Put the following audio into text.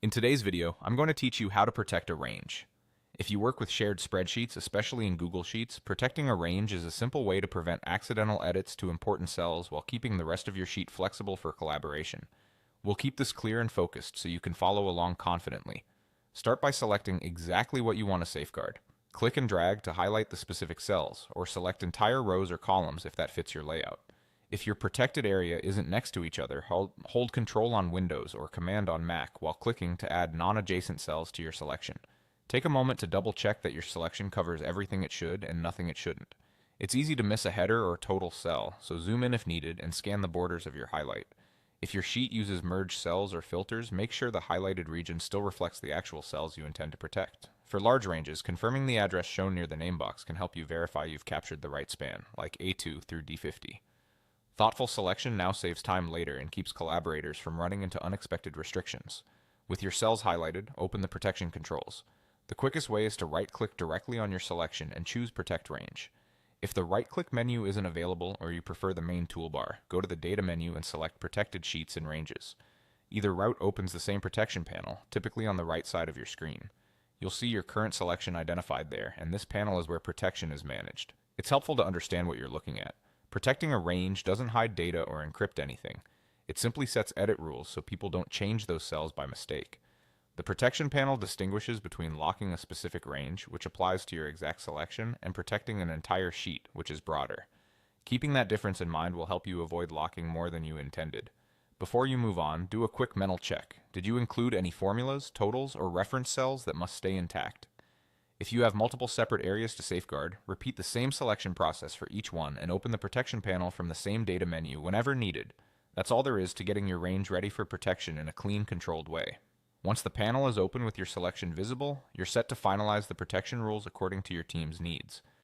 In today's video, I'm going to teach you how to protect a range. If you work with shared spreadsheets, especially in Google Sheets, protecting a range is a simple way to prevent accidental edits to important cells while keeping the rest of your sheet flexible for collaboration. We'll keep this clear and focused so you can follow along confidently. Start by selecting exactly what you want to safeguard. Click and drag to highlight the specific cells, or select entire rows or columns if that fits your layout. If your protected area isn't next to each other, hold Control on Windows or Command on Mac while clicking to add non-adjacent cells to your selection. Take a moment to double check that your selection covers everything it should and nothing it shouldn't. It's easy to miss a header or total cell, so zoom in if needed and scan the borders of your highlight. If your sheet uses merge cells or filters, make sure the highlighted region still reflects the actual cells you intend to protect. For large ranges, confirming the address shown near the name box can help you verify you've captured the right span, like A2 through D50. Thoughtful selection now saves time later and keeps collaborators from running into unexpected restrictions. With your cells highlighted, open the protection controls. The quickest way is to right-click directly on your selection and choose Protect Range. If the right-click menu isn't available or you prefer the main toolbar, go to the Data menu and select Protected Sheets and Ranges. Either route opens the same protection panel, typically on the right side of your screen. You'll see your current selection identified there, and this panel is where protection is managed. It's helpful to understand what you're looking at. Protecting a range doesn't hide data or encrypt anything. It simply sets edit rules so people don't change those cells by mistake. The protection panel distinguishes between locking a specific range, which applies to your exact selection, and protecting an entire sheet, which is broader. Keeping that difference in mind will help you avoid locking more than you intended. Before you move on, do a quick mental check. Did you include any formulas, totals, or reference cells that must stay intact? If you have multiple separate areas to safeguard, repeat the same selection process for each one and open the protection panel from the same data menu whenever needed. That's all there is to getting your range ready for protection in a clean, controlled way. Once the panel is open with your selection visible, you're set to finalize the protection rules according to your team's needs.